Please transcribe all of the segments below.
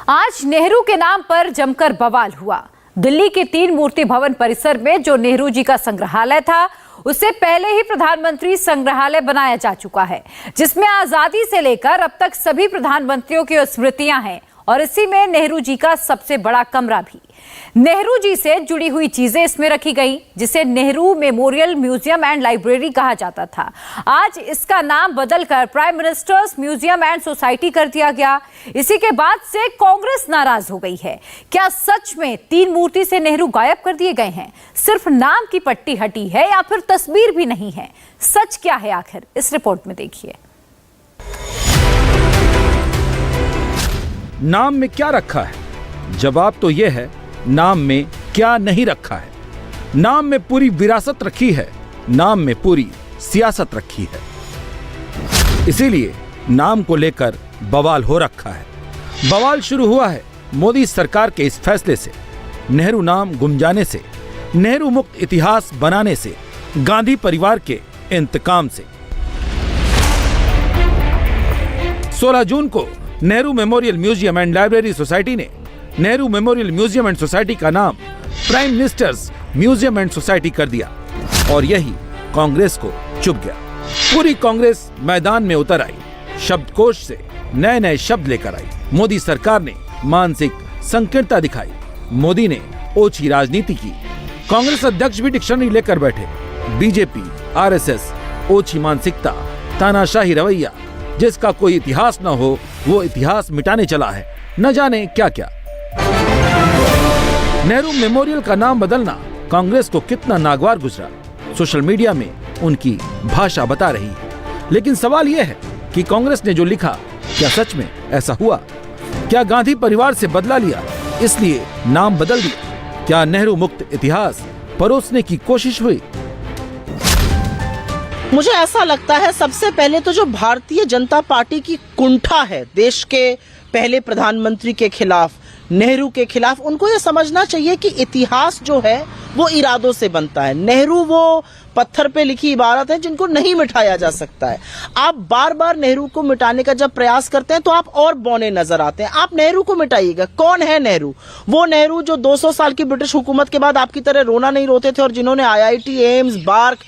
आज नेहरू के नाम पर जमकर बवाल हुआ। दिल्ली के 3 मूर्ति भवन परिसर में जो नेहरू जी का संग्रहालय था, उससे पहले ही प्रधानमंत्री संग्रहालय बनाया जा चुका है, जिसमें आजादी से लेकर अब तक सभी प्रधानमंत्रियों की स्मृतियां हैं और इसी में नेहरू जी का सबसे बड़ा कमरा भी। नेहरू जी से जुड़ी हुई चीजें इसमें रखी गई, जिसे Nehru memorial museum and library कहा जाता था। आज इसका नाम बदलकर prime ministers museum and society कर दिया गया। इसी के बाद से कांग्रेस नाराज हो गई है। क्या सच में 3 मूर्ति से नेहरू गायब कर दिए गए हैं? सिर्फ नाम की पट्टी हटी है या फिर तस्वीर भी नहीं है? सच क्या है आखिर, इस रिपोर्ट में देखिए। नाम में क्या रखा है? जवाब तो यह है, नाम में क्या नहीं रखा है। नाम में पूरी विरासत रखी है, नाम में पूरी सियासत रखी है। इसीलिए नाम को लेकर बवाल हो रखा है। बवाल शुरू हुआ है मोदी सरकार के इस फैसले से, नेहरू नाम गुम जाने से, नेहरू मुक्त इतिहास बनाने से, गांधी परिवार के इंतकाम से। 16 जून को Nehru memorial museum and library society ने Nehru memorial museum and society का नाम prime ministers museum and society कर दिया और यही कांग्रेस को चुभ गया। पूरी कांग्रेस मैदान में उतर आई, शब्दकोश से नए नए शब्द लेकर आई। मोदी सरकार ने मानसिक संकीर्णता दिखाई, मोदी ने ओछी राजनीति की। कांग्रेस अध्यक्ष भी डिक्शनरी लेकर बैठे। बीजेपी, आरएसएस, ओछी मानसिकता, तानाशाही रवैया, जिसका कोई इतिहास न हो वो इतिहास मिटाने चला है, न जाने क्या क्या। नेहरू मेमोरियल का नाम बदलना कांग्रेस को कितना नागवार गुजरा, सोशल मीडिया में उनकी भाषा बता रही है। लेकिन सवाल यह है कि कांग्रेस ने जो लिखा, क्या सच में ऐसा हुआ? क्या गांधी परिवार से बदला लिया इसलिए नाम बदल दिया? क्या नेहरू मुक्त इतिहास परोसने की कोशिश हुई? मुझे ऐसा लगता है सबसे पहले तो जो भारतीय जनता पार्टी की कुंठा है देश के पहले प्रधानमंत्री के खिलाफ, नेहरू के खिलाफ, उनको ये समझना चाहिए कि इतिहास जो है वो इरादों से बनता है। नेहरू वो पत्थर पे लिखी इबारत है जिनको नहीं मिटाया जा सकता है। आप बार बार नेहरू को मिटाने का जब प्रयास करते हैं तो आप और बौने नजर आते हैं। आप नेहरू को मिटाइएगा। कौन है नेहरू? वो नेहरू जो 200 साल की ब्रिटिश हुकूमत के बाद आपकी तरह रोना नहीं रोते थे और जिन्होंने आईआईटी, एम्स, बार्क,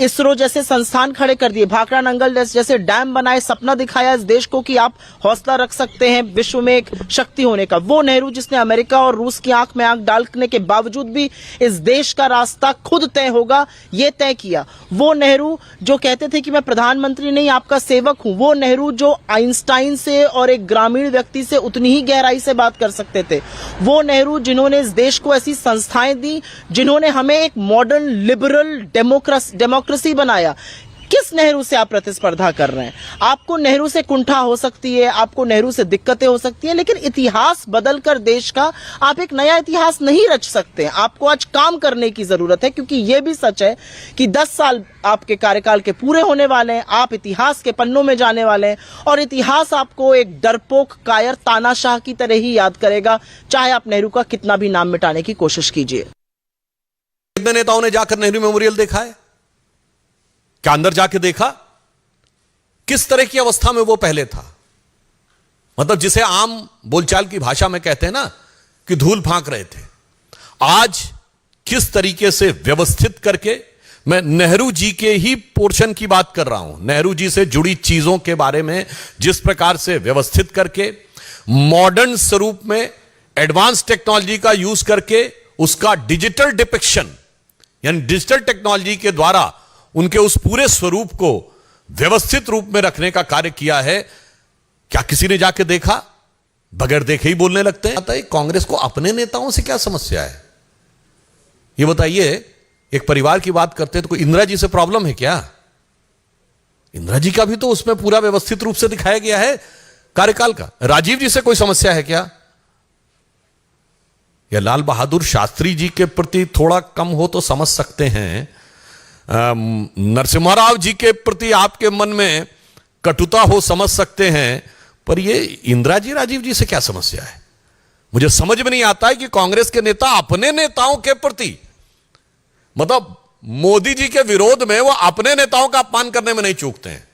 इसरो जैसे संस्थान खड़े कर दिए, भाखड़ा नंगल जैसे डैम बनाए, सपना दिखाया इस देश को कि आप हौसला रख सकते हैं विश्व में एक शक्ति होने का। वो नेहरू जिसने अमेरिका और रूस की आंख में आंख डालने के बावजूद भी इस देश का रास्ता खुद तय होगा ये तय किया। वो नेहरू जो कहते थे कि मैं प्रधानमंत्री नहीं आपका सेवक हूं। वो नेहरू जो आइंस्टाइन से और एक ग्रामीण व्यक्ति से उतनी ही गहराई से बात कर सकते थे। वो नेहरू जिन्होंने इस देश को ऐसी संस्थाएं दी, जिन्होंने हमें एक मॉडर्न लिबरल डेमोक्रेसी बनाया। किस नेहरू से आप प्रतिस्पर्धा कर रहे हैं? आपको नेहरू से कुंठा हो सकती है, आपको नेहरू से दिक्कतें हो सकती हैं, लेकिन इतिहास बदलकर देश का आप एक नया इतिहास नहीं रच सकते। आपको आज काम करने की जरूरत है, क्योंकि यह भी सच है कि 10 साल आपके कार्यकाल के पूरे होने वाले हैं। आप इतिहास के पन्नों में जाने वाले हैं और इतिहास आपको एक डरपोक, कायर, तानाशाह की तरह ही याद करेगा, चाहे आप नेहरू का कितना भी नाम मिटाने की कोशिश कीजिए। कितने नेताओं ने जाकर नेहरू मेमोरियल देखा है? क्या अंदर जाके देखा किस तरह की अवस्था में वो पहले था? मतलब जिसे आम बोलचाल की भाषा में कहते हैं ना कि धूल फांक रहे थे, आज किस तरीके से व्यवस्थित करके, मैं नेहरू जी के ही पोर्शन की बात कर रहा हूं, नेहरू जी से जुड़ी चीजों के बारे में जिस प्रकार से व्यवस्थित करके, मॉडर्न स्वरूप में एडवांस टेक्नोलॉजी का यूज करके उसका डिजिटल डिपिक्शन यानी डिजिटल टेक्नोलॉजी के द्वारा उनके उस पूरे स्वरूप को व्यवस्थित रूप में रखने का कार्य किया है। क्या किसी ने जाके देखा? बगैर देखे ही बोलने लगते हैं। कांग्रेस को अपने नेताओं से क्या समस्या है ये बताइए। एक परिवार की बात करते हैं तो कोई इंदिरा जी से प्रॉब्लम है क्या? इंदिरा जी का भी तो उसमें पूरा व्यवस्थित रूप से दिखाया गया है कार्यकाल का। राजीव जी से कोई समस्या है क्या? या लाल बहादुर शास्त्री जी के प्रति थोड़ा कम हो तो समझ सकते हैं, नरसिम्हा राव जी के प्रति आपके मन में कटुता हो समझ सकते हैं, पर ये इंदिरा जी, राजीव जी से क्या समस्या है? मुझे समझ में नहीं आता है कि कांग्रेस के नेता अपने नेताओं के प्रति, मतलब मोदी जी के विरोध में वो अपने नेताओं का अपमान करने में नहीं चूकते हैं।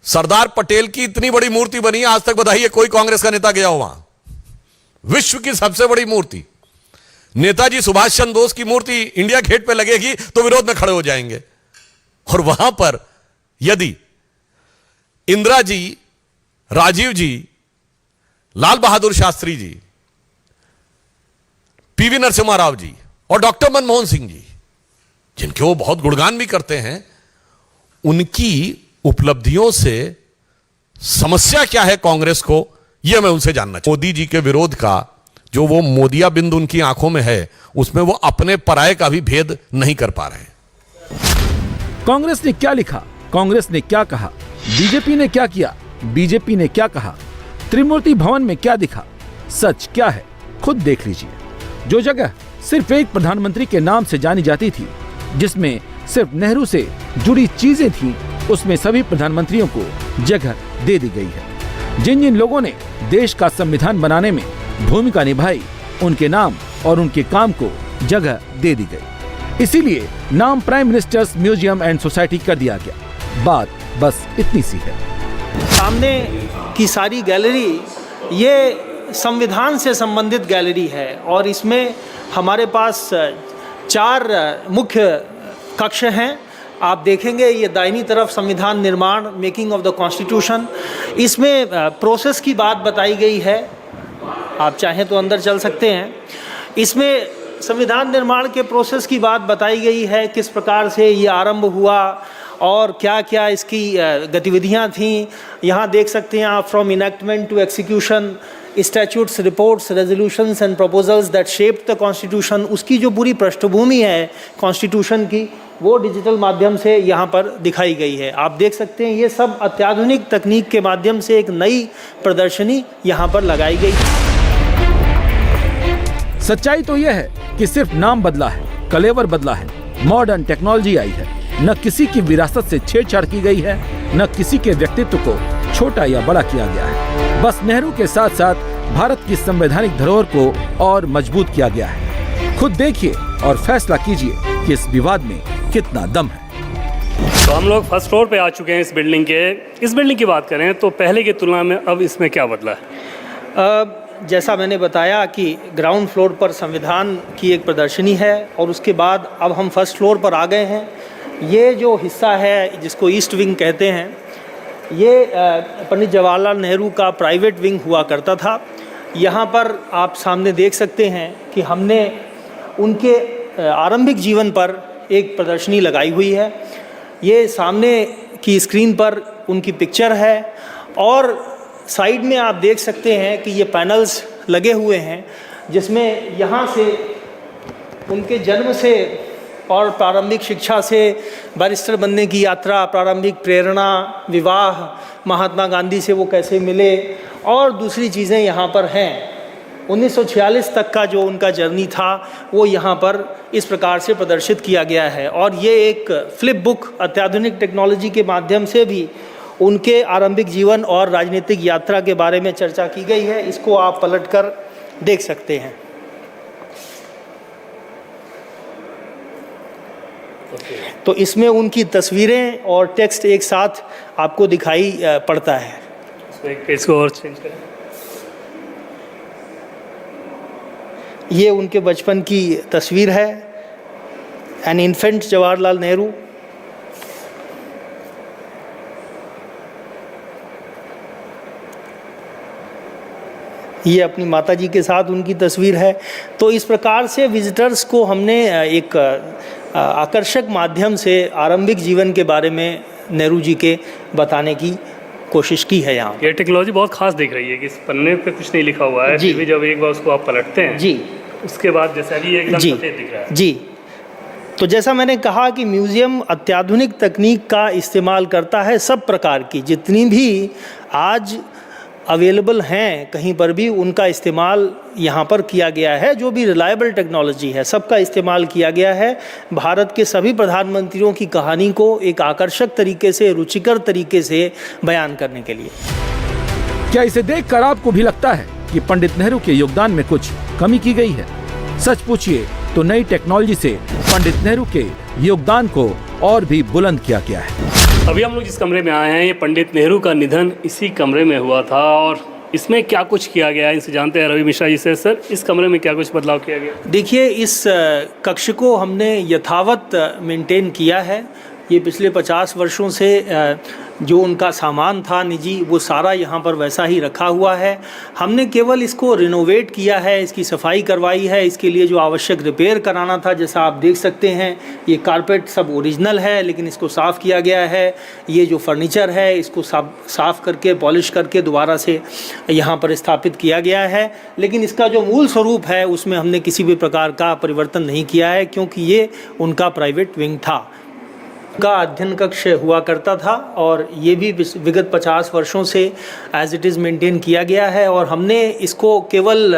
सरदार पटेल की इतनी बड़ी मूर्ति बनी, आज तक बताइए कोई कांग्रेस का नेता गया हो वहां? विश्व की सबसे बड़ी मूर्ति नेताजी सुभाष चंद्र बोस की मूर्ति इंडिया गेट पे लगेगी तो विरोध में खड़े हो जाएंगे। और वहां पर यदि इंदिरा जी, राजीव जी, लाल बहादुर शास्त्री जी, पीवी नरसिम्हा राव जी और डॉक्टर मनमोहन सिंह जी, जिनके वो बहुत गुणगान भी करते हैं, उनकी उपलब्धियों से समस्या क्या है कांग्रेस को, यह मैं उनसे जानना चाहूं। मोदी जी के विरोध का जो वो मोदिया बिंदु उनकी आंखों में है, उसमें वो अपने पराये का भी भेद नहीं कर पा रहे हैं। कांग्रेस ने क्या लिखा, कांग्रेस ने क्या कहा, बीजेपी ने क्या किया, बीजेपी ने क्या कहा, त्रिमूर्ति भवन में क्या दिखा, सच क्या है खुद देख लीजिए। जो जगह सिर्फ एक प्रधानमंत्री के नाम से जानी जाती थी, जिसमें सिर्फ नेहरू से जुड़ी चीजें थीं, उसमें सभी प्रधानमंत्रियों को जगह दे दी गई है। जिन जिन लोगों ने देश का संविधान बनाने में भूमिका निभाई, उनके नाम और उनके काम को जगह दे दी गई। इसीलिए नाम prime ministers museum and society कर दिया गया। बात बस इतनी सी है। सामने की सारी गैलरी ये संविधान से संबंधित गैलरी है और इसमें हमारे पास 4 मुख्य कक्ष हैं। आप देखेंगे ये दाहिनी तरफ संविधान निर्माण, मेकिंग ऑफ द कॉन्स्टिट्यूशन, इसमें प्रोसेस की बात बताई गई है। आप चाहें तो अंदर चल सकते हैं। इसमें संविधान निर्माण के प्रोसेस की बात बताई गई है, किस प्रकार से ये आरंभ हुआ और क्या क्या इसकी गतिविधियां थीं। यहाँ देख सकते हैं आप, from enactment to execution, statutes, reports, resolutions and proposals that shaped the constitution, उसकी जो पूरी पृष्ठभूमि है कॉन्स्टिट्यूशन की, वो डिजिटल माध्यम से यहाँ पर दिखाई गई है। आप देख सकते हैं ये सब अत्याधुनिक तकनीक के माध्यम से एक नई प्रदर्शनी यहाँ पर लगाई गई। सच्चाई तो यह है कि सिर्फ नाम बदला है, कलेवर बदला है, मॉडर्न टेक्नोलॉजी आई है। न किसी की विरासत से छेड़छाड़ की गई है, न किसी के व्यक्तित्व को छोटा या बड़ा किया गया है। बस नेहरू के साथ साथ भारत की संवैधानिक धरोहर को और मजबूत किया गया है। खुद देखिए और फैसला कीजिए कि इस विवाद में कितना दम है। तो हम लोग फर्स्ट फ्लोर पे आ चुके हैं इस बिल्डिंग के। इस बिल्डिंग की बात करें तो पहले की तुलना में अब इसमें क्या बदला है? जैसा मैंने बताया कि ग्राउंड फ्लोर पर संविधान की एक प्रदर्शनी है और उसके बाद अब हम फर्स्ट फ्लोर पर आ गए हैं। ये जो हिस्सा है जिसको ईस्ट विंग कहते हैं, ये पंडित जवाहरलाल नेहरू का प्राइवेट विंग हुआ करता था। यहाँ पर आप सामने देख सकते हैं कि हमने उनके आरंभिक जीवन पर एक प्रदर्शनी लगाई हुई है। ये सामने की स्क्रीन पर उनकी पिक्चर है और साइड में आप देख सकते हैं कि ये पैनल्स लगे हुए हैं, जिसमें यहाँ से उनके जन्म से और प्रारंभिक शिक्षा से बैरिस्टर बनने की यात्रा, प्रारंभिक प्रेरणा, विवाह, महात्मा गांधी से वो कैसे मिले और दूसरी चीज़ें यहाँ पर हैं। 1946 तक का जो उनका जर्नी था वो यहाँ पर इस प्रकार से प्रदर्शित किया गया है। और ये एक फ्लिप बुक अत्याधुनिक टेक्नोलॉजी के माध्यम से भी उनके आरंभिक जीवन और राजनीतिक यात्रा के बारे में चर्चा की गई है। इसको आप पलटकर देख सकते हैं। तो इसमें उनकी तस्वीरें और टेक्स्ट एक साथ आपको दिखाई पड़ता है। एक पेज को और चेंज करें। ये उनके बचपन की तस्वीर है, एन इन्फेंट जवाहरलाल नेहरू। ये अपनी माताजी के साथ उनकी तस्वीर है। तो इस प्रकार से विजिटर्स को हमने एक आकर्षक माध्यम से आरंभिक जीवन के बारे में नेहरू जी के बताने की कोशिश की है। यहाँ ये टेक्नोलॉजी बहुत खास दिख रही है कि इस पन्ने पे कुछ नहीं लिखा हुआ है, जी। फिर भी जब एक बार उसको आप पलटते हैं जी, उसके बाद जैसे अभी एकदम जी सफेद दिख रहा है। जी। तो जैसा मैंने कहा कि म्यूज़ियम अत्याधुनिक तकनीक का इस्तेमाल करता है, सब प्रकार की जितनी भी आज अवेलेबल हैं कहीं पर भी उनका इस्तेमाल यहाँ पर किया गया है। जो भी रिलायबल टेक्नोलॉजी है सबका इस्तेमाल किया गया है। भारत के सभी प्रधानमंत्रियों की कहानी को एक आकर्षक तरीके से, रुचिकर तरीके से बयान करने के लिए। क्या इसे देखकर आपको भी लगता है कि पंडित नेहरू के योगदान में कुछ कमी की गई है? सच पूछिए तो नई टेक्नोलॉजी से पंडित नेहरू के योगदान को और भी बुलंद किया गया है। अभी हम लोग जिस कमरे में आए हैं, ये पंडित नेहरू का निधन इसी कमरे में हुआ था और इसमें क्या कुछ किया गया है, इनसे जानते हैं रवि मिश्रा जी से। सर, इस कमरे में क्या कुछ बदलाव किया गया? देखिए, इस कक्ष को हमने यथावत मेंटेन किया है। ये पिछले 50 वर्षों से जो उनका सामान था निजी, वो सारा यहाँ पर वैसा ही रखा हुआ है। हमने केवल इसको रिनोवेट किया है, इसकी सफाई करवाई है। इसके लिए जो आवश्यक रिपेयर कराना था, जैसा आप देख सकते हैं, ये कारपेट सब ओरिजिनल है, लेकिन इसको साफ़ किया गया है। ये जो फर्नीचर है, इसको साफ़ करके पॉलिश करके दोबारा से यहाँ पर स्थापित किया गया है। लेकिन इसका जो मूल स्वरूप है, उसमें हमने किसी भी प्रकार का परिवर्तन नहीं किया है, क्योंकि ये उनका प्राइवेट विंग था। का अध्ययन कक्ष हुआ करता था और ये भी विगत 50 वर्षों से एज इट इज़ मेंटेन किया गया है। और हमने इसको केवल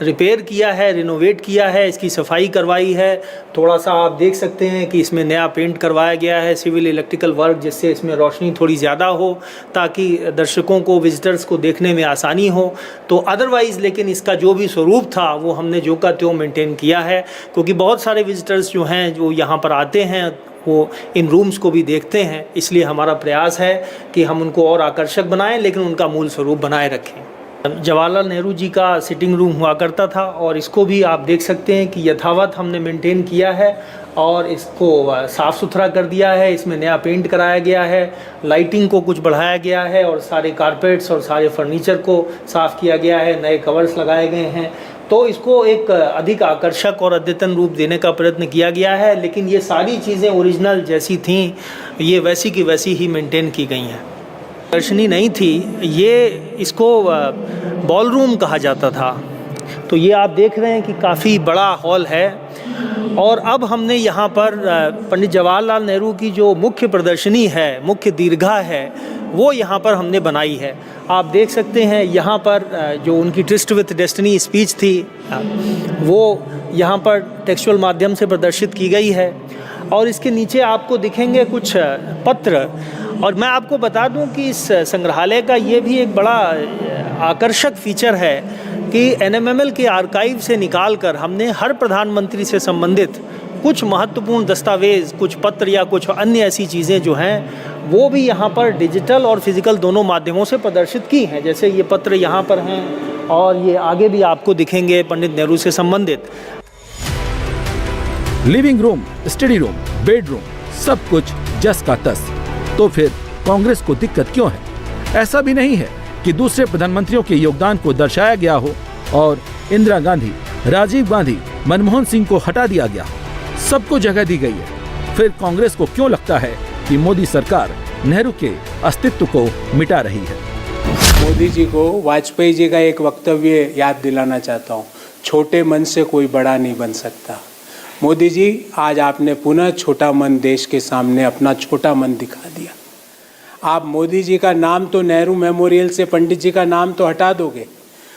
रिपेयर किया है, रिनोवेट किया है, इसकी सफाई करवाई है। थोड़ा सा आप देख सकते हैं कि इसमें नया पेंट करवाया गया है, सिविल इलेक्ट्रिकल वर्क, जिससे इसमें रोशनी थोड़ी ज़्यादा हो, ताकि दर्शकों को, विजिटर्स को देखने में आसानी हो। तो अदरवाइज़ लेकिन इसका जो भी स्वरूप था, वो हमने जो का त्यों मेंटेन किया है, क्योंकि बहुत सारे विजिटर्स जो हैं, जो यहाँ पर आते हैं, वो इन रूम्स को भी देखते हैं। इसलिए हमारा प्रयास है कि हम उनको और आकर्षक बनाएं, लेकिन उनका मूल स्वरूप बनाए रखें। जवाहरलाल नेहरू जी का सिटिंग रूम हुआ करता था और इसको भी आप देख सकते हैं कि यथावत हमने मेंटेन किया है और इसको साफ़ सुथरा कर दिया है। इसमें नया पेंट कराया गया है, लाइटिंग को कुछ बढ़ाया गया है और सारे कारपेट्स और सारे फर्नीचर को साफ़ किया गया है, नए कवर्स लगाए गए हैं। तो इसको एक अधिक आकर्षक और अद्यतन रूप देने का प्रयत्न किया गया है। लेकिन ये सारी चीज़ें ओरिजिनल जैसी थीं, ये वैसी की वैसी ही मेंटेन की गई हैं। प्रदर्शनी नहीं थी, ये इसको बॉल रूम कहा जाता था। तो ये आप देख रहे हैं कि काफ़ी बड़ा हॉल है। और अब हमने यहाँ पर पंडित जवाहरलाल नेहरू की जो मुख्य प्रदर्शनी है, मुख्य दीर्घा है, वो यहाँ पर हमने बनाई है। आप देख सकते हैं यहाँ पर जो उनकी ट्रिस्ट विथ डेस्टिनी स्पीच थी, वो यहाँ पर टेक्सचुअल माध्यम से प्रदर्शित की गई है। और इसके नीचे आपको दिखेंगे कुछ पत्र। और मैं आपको बता दूं कि इस संग्रहालय का ये भी एक बड़ा आकर्षक फीचर है कि एनएमएमएल के आर्काइव से निकालकर हमने हर प्रधानमंत्री से संबंधित कुछ महत्वपूर्ण दस्तावेज, कुछ पत्र या कुछ अन्य ऐसी चीज़ें जो हैं, वो भी यहाँ पर डिजिटल और फिजिकल दोनों माध्यमों से प्रदर्शित की हैं। जैसे ये पत्र यहाँ पर हैं और ये आगे भी आपको दिखेंगे पंडित नेहरू से संबंधित। Living room, study room, bedroom, सब कुछ जस का तस। तो फिर कांग्रेस को दिक्कत क्यों है? ऐसा भी नहीं है कि दूसरे प्रधानमंत्रियों के योगदान को दर्शाया गया हो और इंदिरा गांधी, राजीव गांधी, मनमोहन सिंह को हटा दिया गया हो। सबको जगह दी गई है। फिर कांग्रेस को क्यों लगता है कि मोदी सरकार नेहरू के अस्तित्व को मिटा रही है? मोदी जी को वाजपेयी जी का एक वक्तव्य याद दिलाना चाहता हूँ, छोटे मन से कोई बड़ा नहीं बन सकता। मोदी जी, आज आपने पुनः छोटा मन देश के सामने अपना छोटा मन दिखा दिया। आप मोदी जी का नाम तो नेहरू मेमोरियल से पंडित जी का नाम तो हटा दोगे,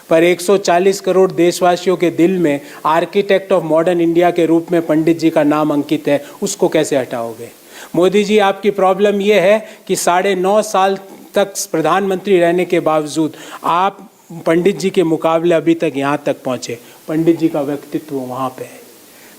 पर 140 करोड़ देशवासियों के दिल में आर्किटेक्ट ऑफ मॉडर्न इंडिया के रूप में पंडित जी का नाम अंकित है, उसको कैसे हटाओगे? मोदी जी, आपकी प्रॉब्लम ये है कि 9.5 साल तक प्रधानमंत्री रहने के बावजूद आप पंडित जी के मुकाबले अभी तक यहाँ तक पहुँचे। पंडित जी का व्यक्तित्व वहाँ पे है,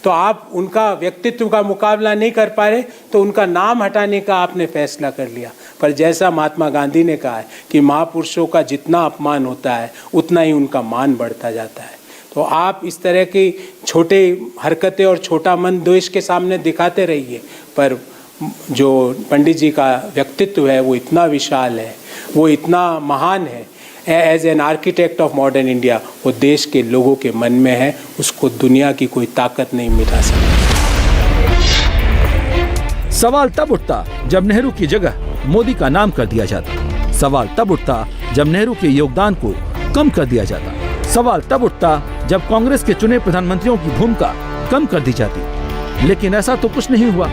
तो आप उनका व्यक्तित्व का मुकाबला नहीं कर पा रहे, तो उनका नाम हटाने का आपने फैसला कर लिया। पर जैसा महात्मा गांधी ने कहा है कि महापुरुषों का जितना अपमान होता है, उतना ही उनका मान बढ़ता जाता है। तो आप इस तरह की छोटे हरकतें और छोटा मन देश के सामने दिखाते रहिए, पर जो पंडित जी का व्यक्तित्व है वो इतना विशाल है, वो इतना महान है। As an architect of modern India वो देश के लोगों के मन में है, उसको दुनिया की कोई ताकत नहीं मिटा सकती। सवाल तब उठता जब नेहरू की जगह मोदी का नाम कर दिया जाता। सवाल तब उठता जब नेहरू के योगदान को कम कर दिया जाता। सवाल तब उठता जब कांग्रेस के चुने प्रधानमंत्रियों की भूमिका कम कर दी जाती। लेकिन ऐसा तो कुछ नहीं हुआ।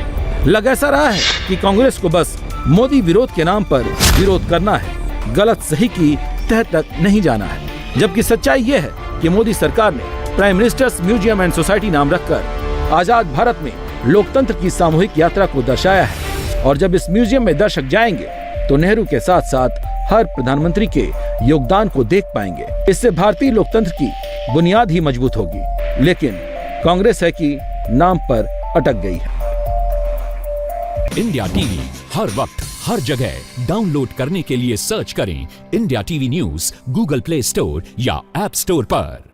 लग ऐसा रहा है कि कांग्रेस को बस मोदी विरोध के नाम पर विरोध करना है, गलत सही की तह तक नहीं जाना है। जबकि सच्चाई ये है कि मोदी सरकार ने prime ministers museum and society नाम रखकर आजाद भारत में लोकतंत्र की सामूहिक यात्रा को दर्शाया है। और जब इस म्यूजियम में दर्शक जाएंगे तो नेहरू के साथ साथ हर प्रधानमंत्री के योगदान को देख पाएंगे। इससे भारतीय लोकतंत्र की बुनियाद ही मजबूत होगी। लेकिन कांग्रेस है कि नाम पर अटक गई है। इंडिया टीवी हर वक्त हर जगह डाउनलोड करने के लिए सर्च करें India TV news Google play store या ऐप स्टोर पर।